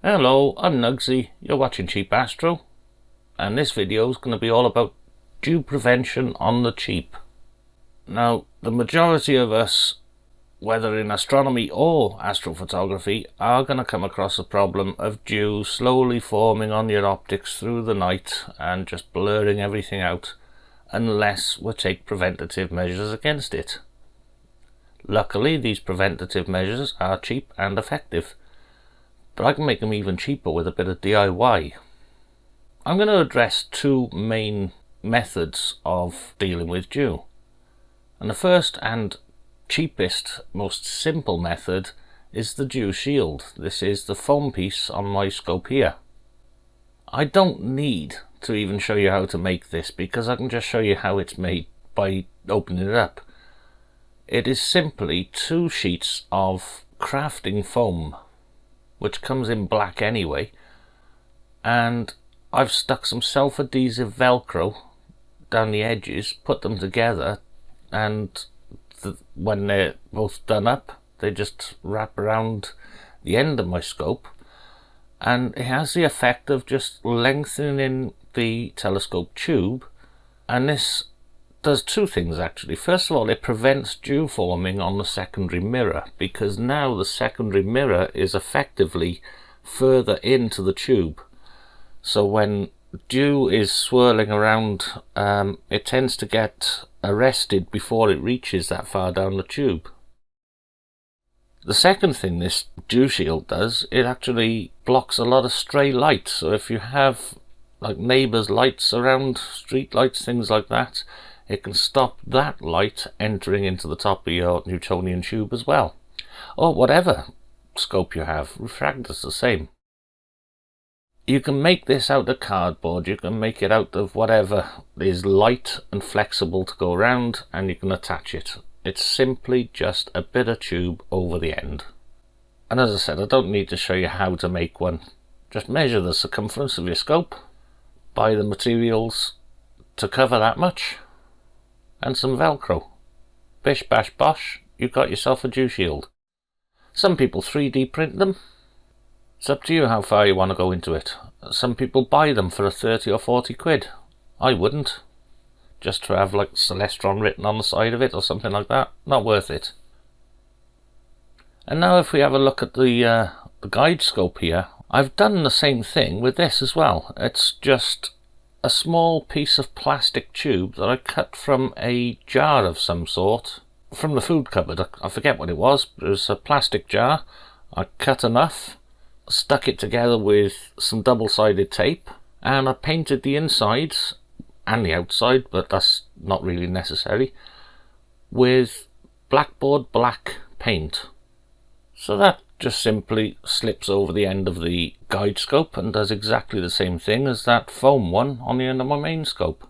Hello, I'm Nugsy, you're watching Cheapass-tro, and this video is going to be all about dew prevention on the cheap. Now, the majority of us, whether in astronomy or astrophotography, are going to come across the problem of dew slowly forming on your optics through the night and just blurring everything out, unless we take preventative measures against it. Luckily, these preventative measures are cheap and effective, but I can make them even cheaper with a bit of DIY. I'm going to address two main methods of dealing with dew. And the first and cheapest, most simple method is the dew shield. This is the foam piece on my scope here. I don't need to even show you how to make this because I can just show you how it's made by opening it up. It is simply 2 sheets of crafting foam, which comes in black anyway, and I've stuck some self-adhesive velcro down the edges, put them together, and when they're both done up they just wrap around the end of my scope, and it has the effect of just lengthening the telescope tube. And this does 2 things actually. First of all, it prevents dew forming on the secondary mirror, because now the secondary mirror is effectively further into the tube. So when dew is swirling around, it tends to get arrested before it reaches that far down the tube. The second thing this dew shield does, it actually blocks a lot of stray light. So if you have like neighbours' lights around, street lights, things like that, it can stop that light entering into the top of your Newtonian tube as well. Or whatever scope you have, refractor's the same. You can make this out of cardboard, you can make it out of whatever is light and flexible to go around, and you can attach it. It's simply just a bit of tube over the end. And as I said, I don't need to show you how to make one. Just measure the circumference of your scope, buy the materials to cover that much, and some velcro. Bish bash bosh, you've got yourself a dew shield. Some people 3D print them. It's up to you how far you want to go into it. Some people buy them for a 30 or 40 quid. I wouldn't. Just to have like Celestron written on the side of it or something like that. Not worth it. And now if we have a look at the guide scope here, I've done the same thing with this as well. It's just a small piece of plastic tube that I cut from a jar of some sort from the food cupboard. I forget what it was, but it was a plastic jar. I cut enough, stuck it together with some double-sided tape, and I painted the insides and the outside, but that's not really necessary, with blackboard black paint. So that just simply slips over the end of the guide scope and does exactly the same thing as that foam one on the end of my main scope.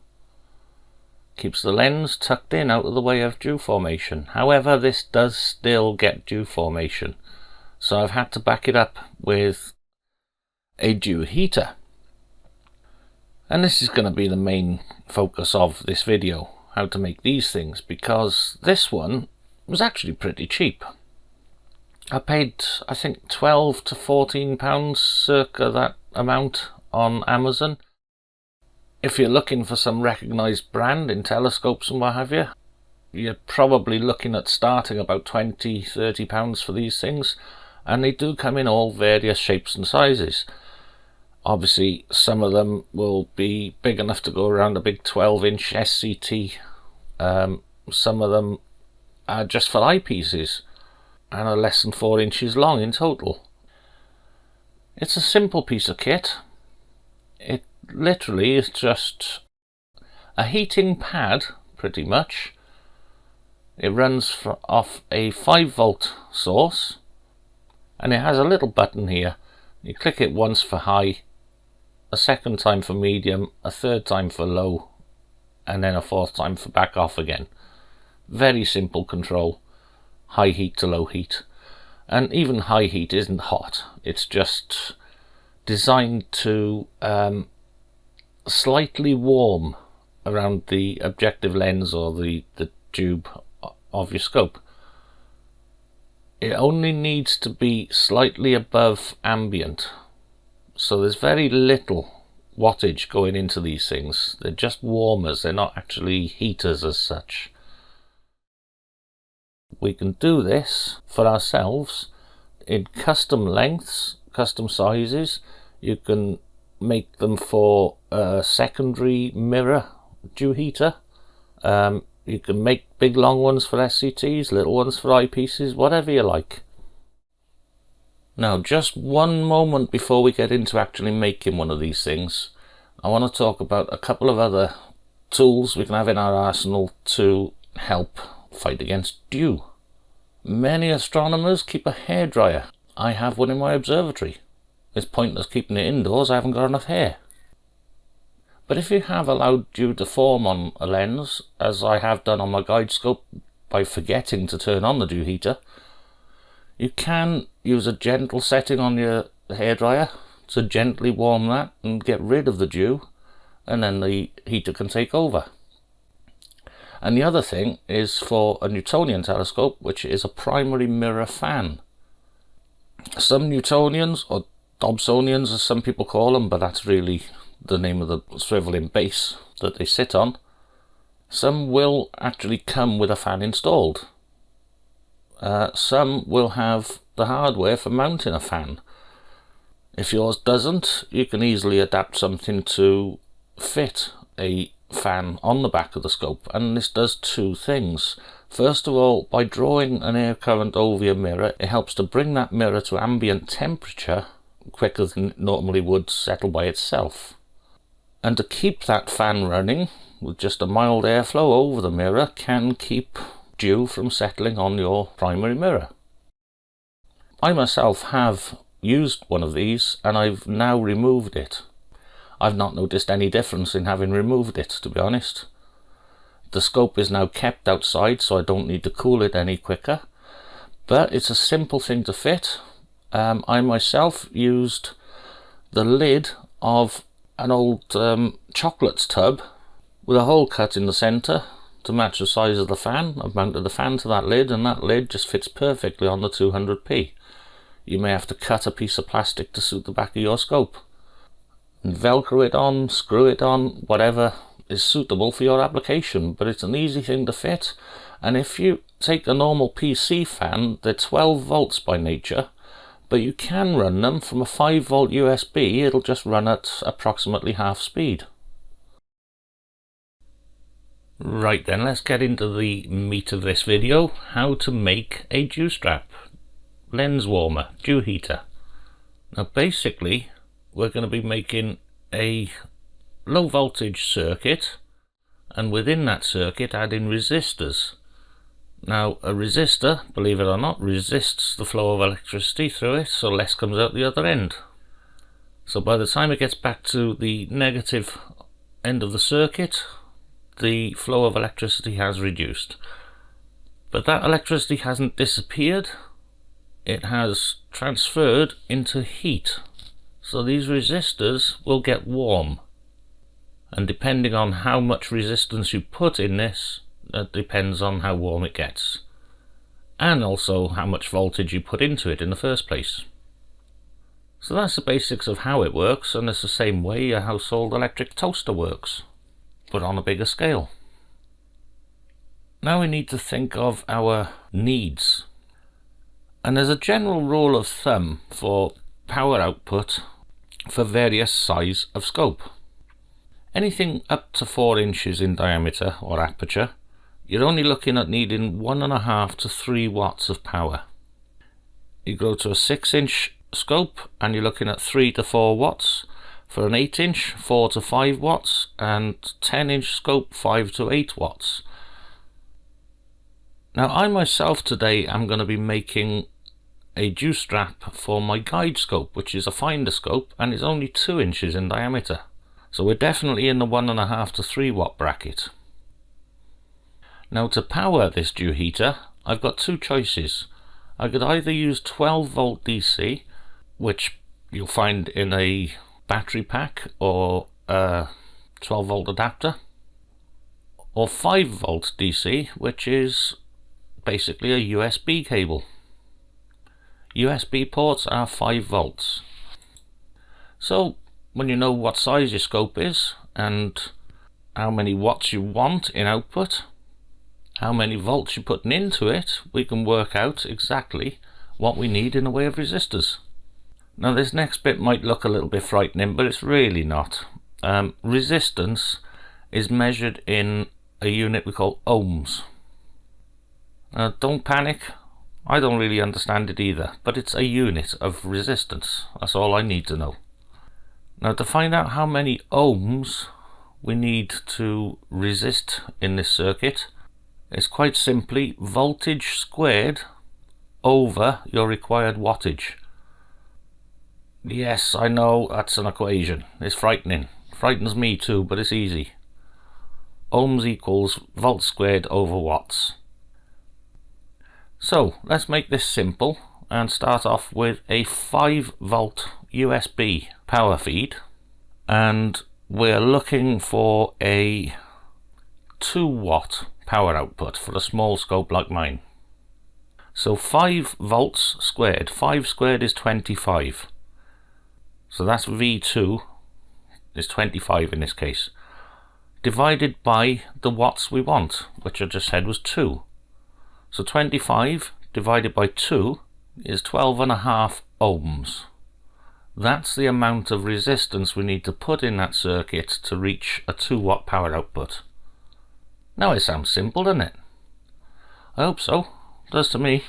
Keeps the lens tucked in out of the way of dew formation. However, this does still get dew formation, so I've had to back it up with a dew heater. And this is going to be the main focus of this video, how to make these things, because this one was actually pretty cheap. I paid, I think, £12 to £14, circa that amount, on Amazon. If you're looking for some recognised brand in telescopes and what have you, you're probably looking at starting about £20 to £30 for these things, and they do come in all various shapes and sizes. Obviously, some of them will be big enough to go around a big 12-inch SCT. Some of them are just for eyepieces and are less than 4 inches long in total. It's a simple piece of kit. It literally is just a heating pad, pretty much. It runs off a 5-volt source, and it has a little button here. You click it once for high, a second time for medium, a third time for low, and then a 4th time for back off again. Very simple control. High heat to low heat, and even high heat isn't hot, it's just designed to slightly warm around the objective lens or the tube of your scope. It only needs to be slightly above ambient, so there's very little wattage going into these things. They're just warmers, they're not actually heaters as such. We can do this for ourselves in custom lengths, custom sizes. You can make them for a secondary mirror dew heater. You can make big long ones for SCTs, little ones for eyepieces, whatever you like. Now, just one moment before we get into actually making one of these things, I want to talk about a couple of other tools we can have in our arsenal to help fight against dew. Many astronomers keep a hairdryer. I have one in my observatory. It's pointless keeping it indoors, I haven't got enough hair. But if you have allowed dew to form on a lens, as I have done on my guide scope by forgetting to turn on the dew heater, you can use a gentle setting on your hairdryer to gently warm that and get rid of the dew, and then the heater can take over. And the other thing is for a Newtonian telescope, which is a primary mirror fan. Some Newtonians, or Dobsonians as some people call them, but that's really the name of the swiveling base that they sit on, some will actually come with a fan installed. Some will have the hardware for mounting a fan. If yours doesn't, you can easily adapt something to fit a fan on the back of the scope, and this does two things. First of all, by drawing an air current over your mirror, it helps to bring that mirror to ambient temperature quicker than it normally would settle by itself. And to keep that fan running with just a mild airflow over the mirror can keep dew from settling on your primary mirror. I myself have used one of these and I've now removed it. I've not noticed any difference in having removed it, to be honest. The scope is now kept outside, so I don't need to cool it any quicker, but it's a simple thing to fit. I myself used the lid of an old chocolates tub with a hole cut in the centre to match the size of the fan. I've mounted the fan to that lid, and that lid just fits perfectly on the 200p. You may have to cut a piece of plastic to suit the back of your scope, and Velcro it on, screw it on, whatever is suitable for your application, but it's an easy thing to fit. And if you take a normal PC fan, they're 12 volts by nature, but you can run them from a 5 volt USB. It'll just run at approximately half speed. Right then, let's get into the meat of this video, how to make a dew strap, lens warmer, dew heater. Now basically we're going to be making a low voltage circuit, and within that circuit adding resistors. Now a resistor, believe it or not, resists the flow of electricity through it, so less comes out the other end. So by the time it gets back to the negative end of the circuit, the flow of electricity has reduced. But that electricity hasn't disappeared, it has transferred into heat. So these resistors will get warm, and depending on how much resistance you put in this, that depends on how warm it gets, and also how much voltage you put into it in the first place. So that's the basics of how it works, and it's the same way a household electric toaster works, but on a bigger scale. Now we need to think of our needs, and there's a general rule of thumb for power output for various size of scope. Anything up to 4 inches in diameter or aperture, you're only looking at needing 1.5 to 3 watts of power. You go to a 6-inch scope and you're looking at 3 to 4 watts. For an 8-inch, 4 to 5 watts, and 10-inch scope, 5 to 8 watts. Now I myself today am going to be making a dew strap for my guide scope, which is a finder scope and is only 2 inches in diameter. So we're definitely in the 1.5 to 3 watt bracket. Now to power this dew heater, I've got two choices. I could either use 12 volt DC, which you'll find in a battery pack or a 12 volt adapter, or 5 volt DC, which is basically a USB cable. USB ports are 5 volts. So when you know what size your scope is and how many watts you want in output, how many volts you're putting into it, we can work out exactly what we need in the way of resistors. Now this next bit might look a little bit frightening, but it's really not. Resistance is measured in a unit we call ohms. Don't panic, I don't really understand it either, but it's a unit of resistance. That's all I need to know. Now to find out how many ohms we need to resist in this circuit, it's quite simply voltage squared over your required wattage. Yes, I know that's an equation. It's frightening. Frightens me too, but it's easy. Ohms equals volts squared over watts. So let's make this simple and start off with a 5 volt USB power feed, and we're looking for a 2 watt power output for a small scope like mine. So 5 volts squared, 5 squared is 25. So that's V2 is 25 in this case, divided by the watts we want, which I just said was 2. So 25 divided by 2 is 12.5 ohms. That's the amount of resistance we need to put in that circuit to reach a 2 watt power output. Now it sounds simple, doesn't it? I hope so. It does to me.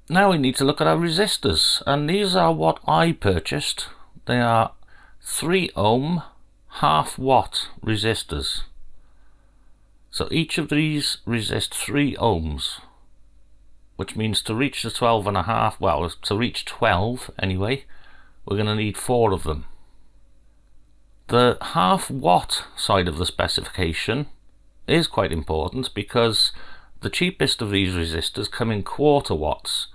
Now we need to look at our resistors, and these are what I purchased. They are 3 ohm half watt resistors. So each of these resist 3 ohms, which means to reach the 12.5, well, to reach 12 anyway, we're going to need 4 of them. The half watt side of the specification is quite important because the cheapest of these resistors come in quarter watts,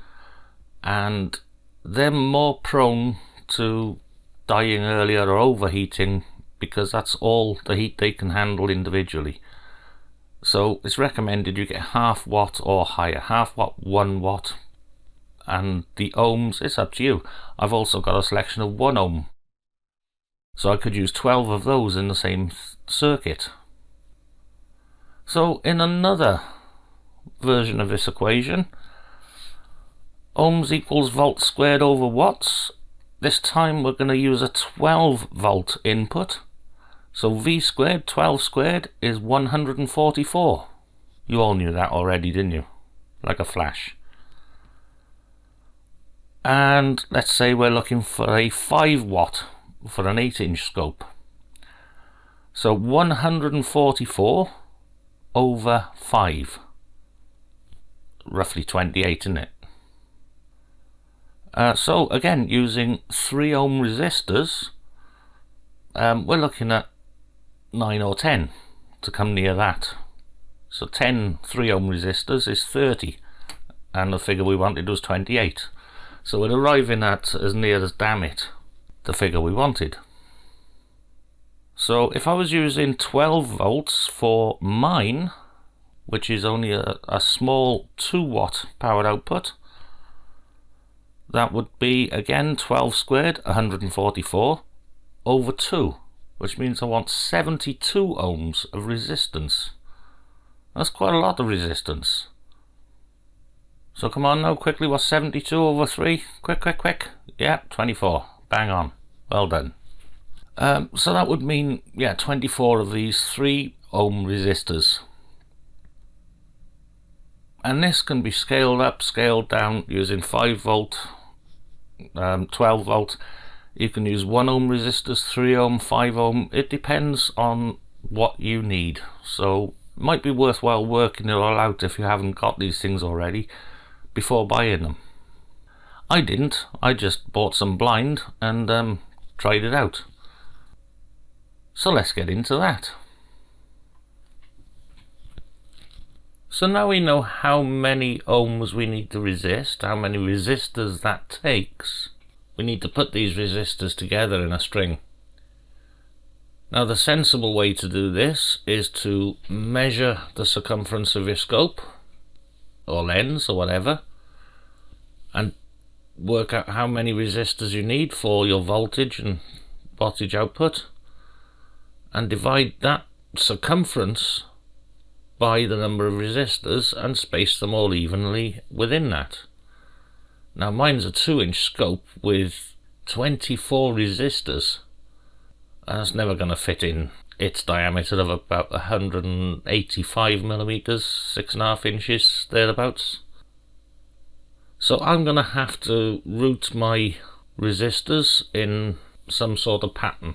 and they're more prone to dying earlier or overheating because that's all the heat they can handle individually. So it's recommended you get half watt or higher, half watt, 1 watt, and the ohms, it's up to you. I've also got a selection of 1 ohm, so I could use 12 of those in the same circuit. So in another version of this equation, ohms equals volts squared over watts. This time we're going to use a 12 volt input. So V squared, 12 squared is 144. You all knew that already, didn't you? Like a flash. And let's say we're looking for a 5 watt for an 8-inch scope. So 144 over 5. Roughly 28, isn't it? So again, using 3 ohm resistors, we're looking at 9 or 10 to come near that. So 10 3 ohm resistors is 30, and the figure we wanted was 28. So we're arriving at as near as, damn it, the figure we wanted. So if I was using 12 volts for mine, which is only a small 2 watt power output, that would be again 12 squared, 144 over 2, which means I want 72 ohms of resistance. That's quite a lot of resistance. So come on now, quickly, what's 72 over 3? Quick, quick, quick. Yeah, 24. Bang on. Well done. So that would mean, yeah, 24 of these 3 ohm resistors. And this can be scaled up, scaled down using 5 volt, 12 volt. You can use 1 ohm resistors, 3 ohm, 5 ohm. It depends on what you need. So it might be worthwhile working it all out if you haven't got these things already before buying them. I didn't. I just bought some blind and tried it out. So let's get into that. So now we know how many ohms we need to resist, how many resistors that takes. We need to put these resistors together in a string. Now the sensible way to do this is to measure the circumference of your scope or lens or whatever, and work out how many resistors you need for your voltage and wattage output, and divide that circumference by the number of resistors and space them all evenly within that. Now mine's a 2-inch scope with 24 resistors, and that's never going to fit in its diameter of about 185 millimeters, 6.5 inches, thereabouts. So I'm going to have to route my resistors in some sort of pattern.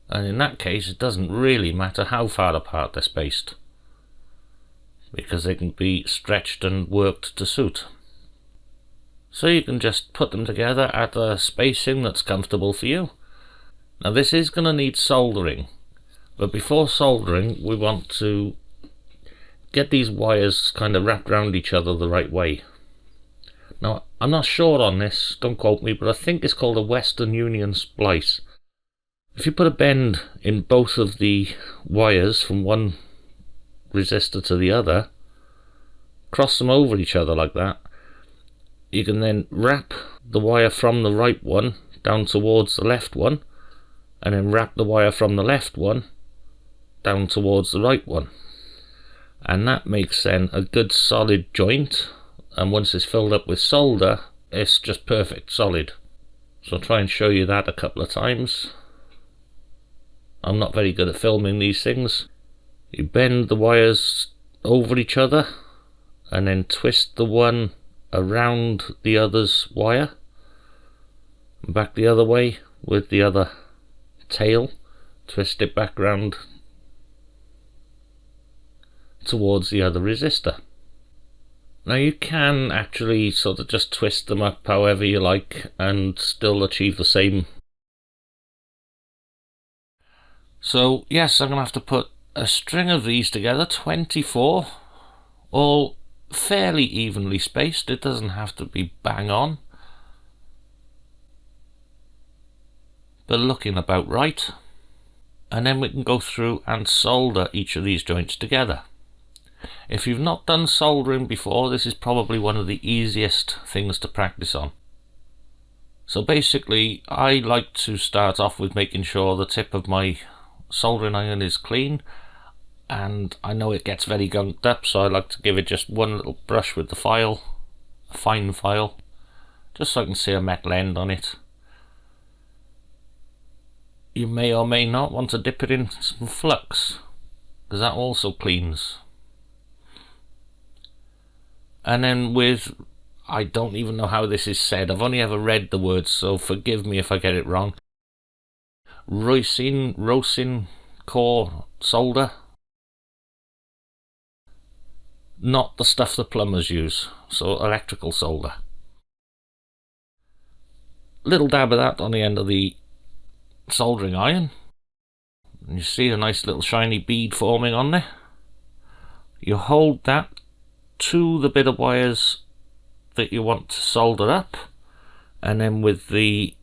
And in that case, it doesn't really matter how far apart they're spaced, because they can be stretched and worked to suit. So you can just put them together at a spacing that's comfortable for you. Now this is going to need soldering, but before soldering we want to get these wires kind of wrapped around each other the right way. Now I'm not sure on this, don't quote me, but I think it's called a Western Union splice. If you put a bend in both of the wires from one resistor to the other, cross them over each other like that, you can then wrap the wire from the right one down towards the left one, and then wrap the wire from the left one down towards the right one, and that makes then a good solid joint. And once it's filled up with solder, it's just perfect solid. So I'll try and show you that a couple of times. I'm not very good at filming these things. You bend the wires over each other and then twist the one around the other's wire, and back the other way with the other tail, twist it back round towards the other resistor. Now you can actually sort of just twist them up however you like and still achieve the same. So yes, I'm going to have to put a string of these together, 24, all fairly evenly spaced. It doesn't have to be bang on, but looking about right. And then we can go through and solder each of these joints together. If you've not done soldering before, this is probably one of the easiest things to practice on. So basically, I like to start off with making sure the tip of my soldering iron is clean, and I know it gets very gunked up, so I like to give it just one little brush with the file, a fine file, just so I can see a metal end on it. You may or may not want to dip it in some flux, because that also cleans. And then with, I don't even know how this is said, I've only ever read the words, so forgive me if I get it wrong. Rosin core solder. Not the stuff the plumbers use, so electrical solder. Little dab of that on the end of the soldering iron. And you see a nice little shiny bead forming on there. You hold that to the bit of wires that you want to solder up, and then with the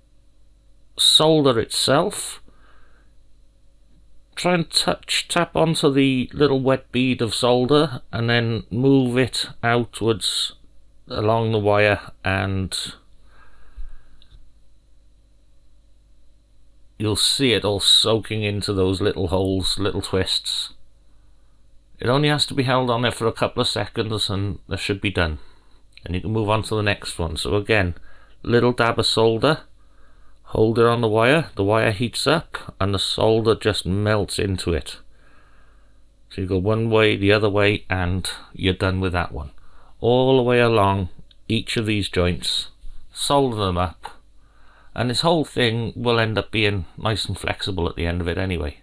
solder itself, try and tap onto the little wet bead of solder and then move it outwards along the wire, and you'll see it all soaking into those little holes, little twists. It only has to be held on there for a couple of seconds and that should be done, and you can move on to the next one. So again, little dab of solder, hold it on the wire heats up and the solder just melts into it. So you go one way, the other way, and you're done with that one. All the way along each of these joints, solder them up, and this whole thing will end up being nice and flexible at the end of it anyway.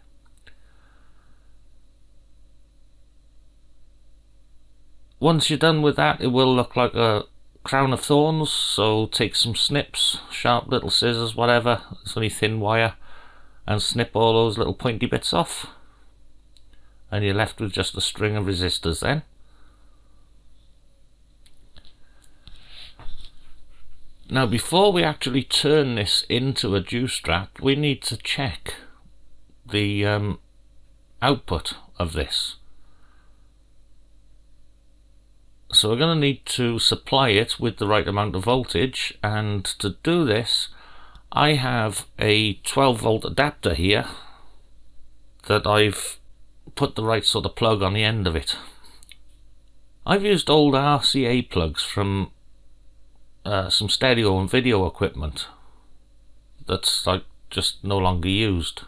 Once you're done with that, it will look like a crown of thorns, so take some snips, sharp little scissors, whatever, it's only thin wire, and snip all those little pointy bits off, and you're left with just a string of resistors then. Now before we actually turn this into a dew strap, we need to check the output of this. So we're going to need to supply it with the right amount of voltage, and to do this I have a 12 volt adapter here that I've put the right sort of plug on the end of it. I've used old RCA plugs from some stereo and video equipment that's like just no longer used.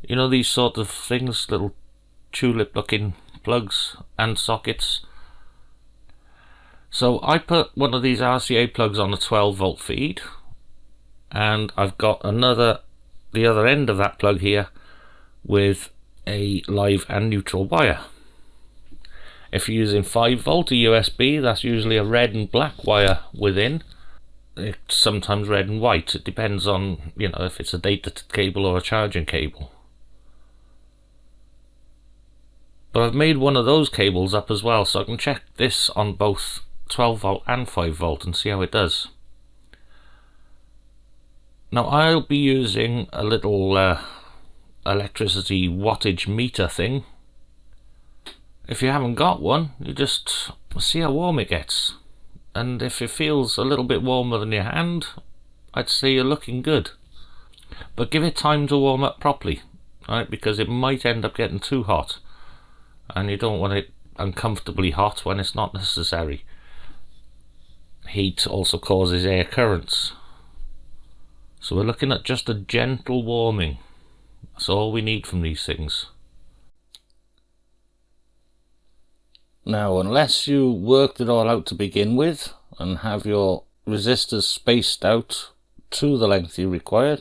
You know, these sort of things, little tulip looking plugs and sockets. So I put one of these RCA plugs on a 12 volt feed, and I've got the other end of that plug here with a live and neutral wire. If you're using 5 volt or USB, that's usually a red and black wire within. It's sometimes red and white. It depends on, you know, if it's a data cable or a charging cable. But I've made one of those cables up as well, so I can check this on both 12 volt and 5 volt and see how it does. Now I'll be using a little electricity wattage meter thing. If you haven't got one, you just see how warm it gets, and if it feels a little bit warmer than your hand, I'd say you're looking good. But give it time to warm up properly, right? Because it might end up getting too hot, and you don't want it uncomfortably hot when it's not necessary. Heat also causes air currents, so we're looking at just a gentle warming. That's all we need from these things. Now, unless you worked it all out to begin with and have your resistors spaced out to the length you require,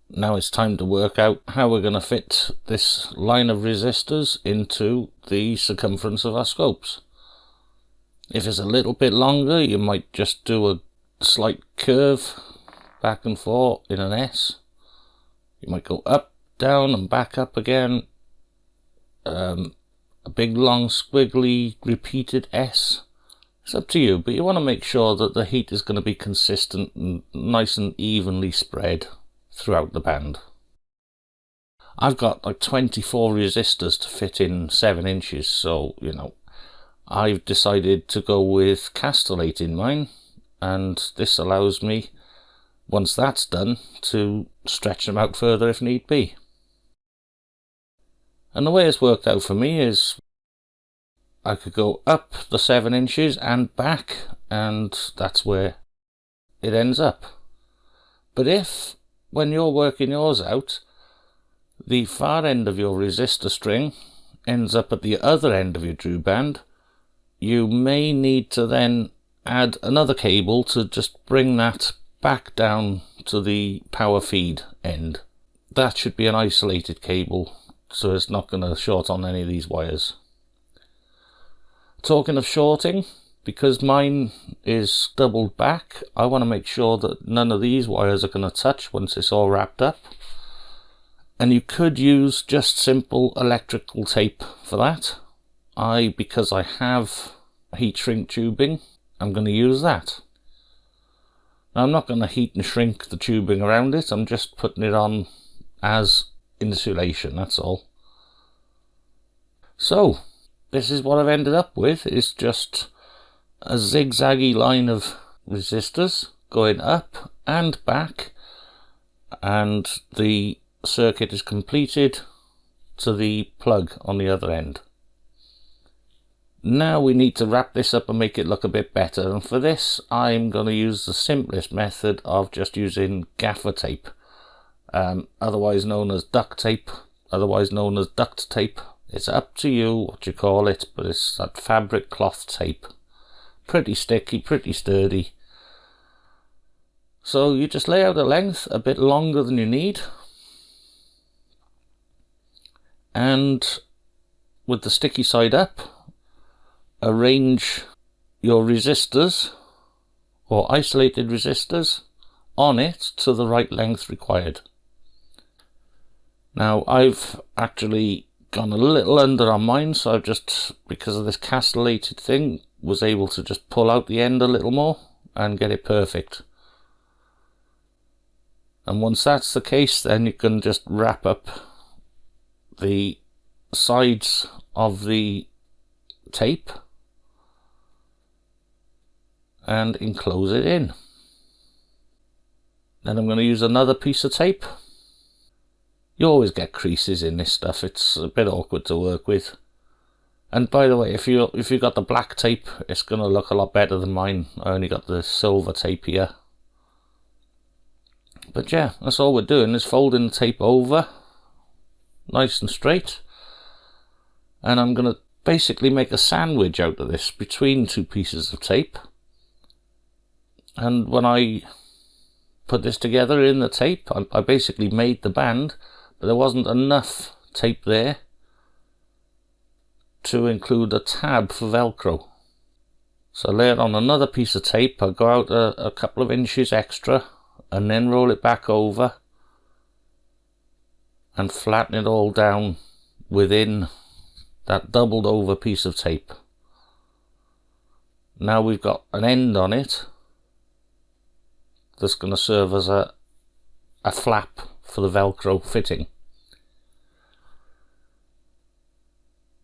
now it's time to work out how we're going to fit this line of resistors into the circumference of our scopes. If it's a little bit longer, you might just do a slight curve back and forth in an S. You might go up, down and back up again. A big long squiggly repeated S. It's up to you, but you want to make sure that the heat is going to be consistent and nice and evenly spread throughout the band. I've got like 24 resistors to fit in 7 inches, so you know, I've decided to go with castellate in mine, and this allows me, once that's done, to stretch them out further if need be. And the way it's worked out for me is I could go up the 7 inches and back, and that's where it ends up. But if, when you're working yours out, the far end of your resistor string ends up at the other end of your drew band, you may need to then add another cable to just bring that back down to the power feed end. That should be an isolated cable, so it's not going to short on any of these wires. Talking of shorting, because mine is doubled back, I want to make sure that none of these wires are going to touch once it's all wrapped up. And you could use just simple electrical tape for that. Because I have heat shrink tubing, I'm going to use that. Now, I'm not going to heat and shrink the tubing around it, I'm just putting it on as insulation, that's all. So, this is what I've ended up with, is just a zigzaggy line of resistors going up and back, and the circuit is completed to the plug on the other end. Now we need to wrap this up and make it look a bit better, and for this I'm going to use the simplest method of just using gaffer tape, otherwise known as duct tape, otherwise known as duct tape. It's up to you what you call it, but it's that fabric cloth tape. Pretty sticky, pretty sturdy. So you just lay out a length a bit longer than you need, and with the sticky side up, arrange your resistors or isolated resistors on it to the right length required. Now I've actually gone a little under on mine, so I've just, because of this castellated thing, was able to just pull out the end a little more and get it perfect. And once that's the case, then you can just wrap up the sides of the tape and enclose it in. Then I'm going to use another piece of tape. You always get creases in this stuff, it's a bit awkward to work with. And by the way, if you got the black tape, it's going to look a lot better than mine. I only got the silver tape here. But yeah, that's all we're doing, is folding the tape over, nice and straight. And I'm going to basically make a sandwich out of this between two pieces of tape. And when I put this together in the tape, I basically made the band, but there wasn't enough tape there to include a tab for Velcro. So I lay it on another piece of tape, I go out a couple of inches extra, and then roll it back over and flatten it all down within that doubled over piece of tape. Now we've got an end on it that's going to serve as a flap for the Velcro fitting.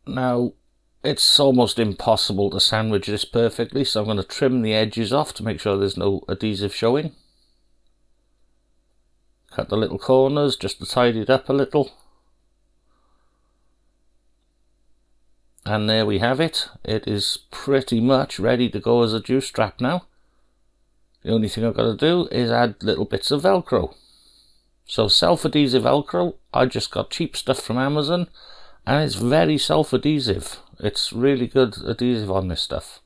Now it's almost impossible to sandwich this perfectly, so I'm going to trim the edges off to make sure there's no adhesive showing. Cut the little corners just to tidy it up a little. And there we have it. It is pretty much ready to go as a juice strap now. The only thing I've got to do is add little bits of Velcro. So self-adhesive Velcro, I just got cheap stuff from Amazon, and it's very self-adhesive. It's really good adhesive on this stuff.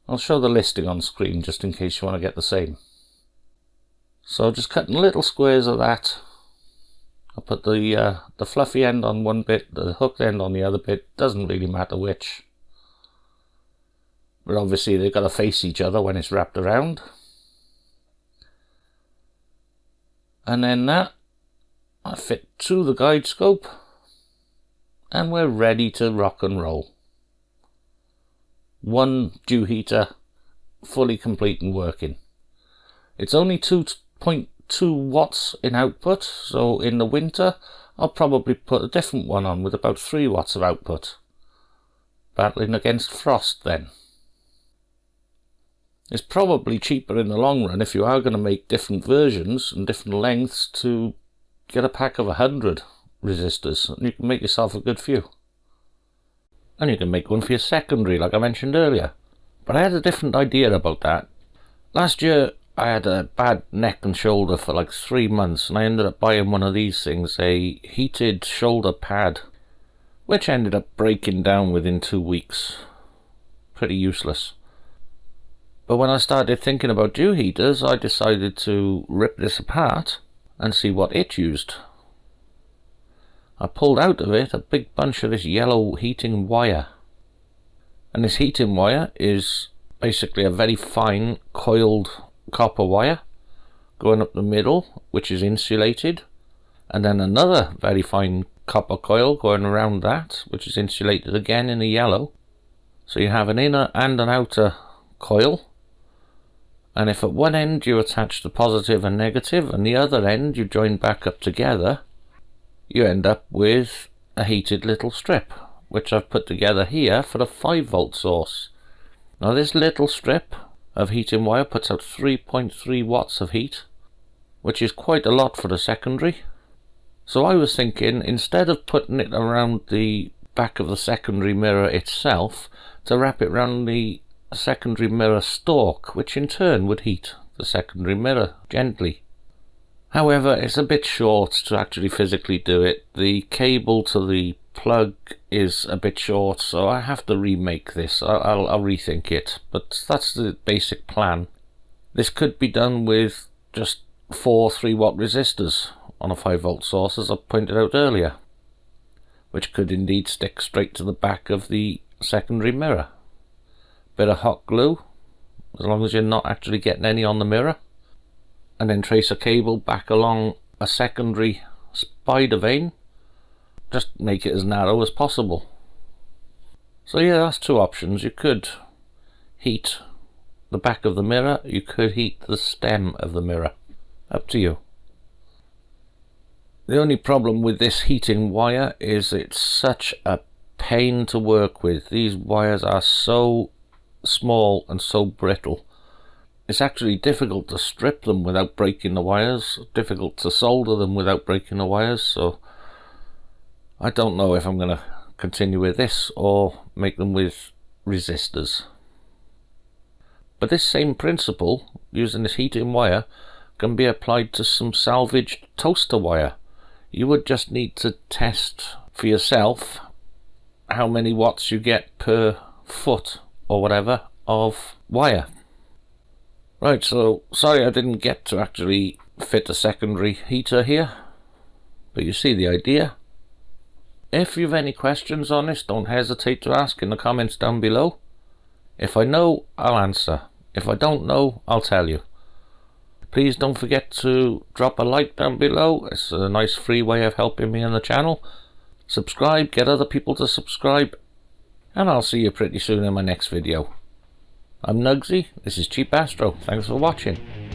I'll show the listing on screen just in case you want to get the same. So just cutting little squares of that. I'll put the fluffy end on one bit, the hooked end on the other bit, doesn't really matter which. But obviously they've got to face each other when it's wrapped around. And then that I fit to the guide scope, and we're ready to rock and roll. One dew heater, fully complete and working. It's only 2.2 watts in output, so in the winter I'll probably put a different one on with about 3 watts of output. Battling against frost then. It's probably cheaper in the long run if you are going to make different versions and different lengths to get a pack of 100 resistors, and you can make yourself a good few. And you can make one for your secondary like I mentioned earlier. But I had a different idea about that. Last year I had a bad neck and shoulder for like 3 months, and I ended up buying one of these things, a heated shoulder pad, which ended up breaking down within 2 weeks. Pretty useless. But when I started thinking about dew heaters, I decided to rip this apart and see what it used. I pulled out of it a big bunch of this yellow heating wire. And this heating wire is basically a very fine coiled copper wire going up the middle, which is insulated, and then another very fine copper coil going around that, which is insulated again in the yellow. So you have an inner and an outer coil, and if at one end you attach the positive and negative and the other end you join back up together, you end up with a heated little strip, which I've put together here for a 5-volt source. Now this little strip of heating wire puts out 3.3 watts of heat, which is quite a lot for the secondary. So I was thinking, instead of putting it around the back of the secondary mirror itself, to wrap it around the secondary mirror stalk, which in turn would heat the secondary mirror gently. However, it's a bit short to actually physically do it. The cable to the plug is a bit short, so I have to remake this. I'll rethink it, but that's the basic plan. This could be done with just 4 3-watt resistors on a 5-volt source, as I pointed out earlier, which could indeed stick straight to the back of the secondary mirror. Bit of hot glue, as long as you're not actually getting any on the mirror, and then trace a cable back along a secondary spider vane. Just make it as narrow as possible. So yeah, that's 2 options. You could heat the back of the mirror, you could heat the stem of the mirror. Up to you. The only problem with this heating wire is it's such a pain to work with. These wires are so small and so brittle. It's actually difficult to strip them without breaking the wires, difficult to solder them without breaking the wires, so I don't know if I'm going to continue with this or make them with resistors. But this same principle, using this heating wire, can be applied to some salvaged toaster wire. You would just need to test for yourself how many watts you get per foot or whatever of wire. Right, so sorry I didn't get to actually fit a secondary heater here, but you see the idea. If you've any questions on this, don't hesitate to ask in the comments down below. If I know, I'll answer. If I don't know, I'll tell you. Please don't forget to drop a like down below. It's a nice free way of helping me on the channel. Subscribe, get other people to subscribe, and I'll see you pretty soon in my next video. I'm Nugsy, this is Cheapass-tro. Thanks for watching.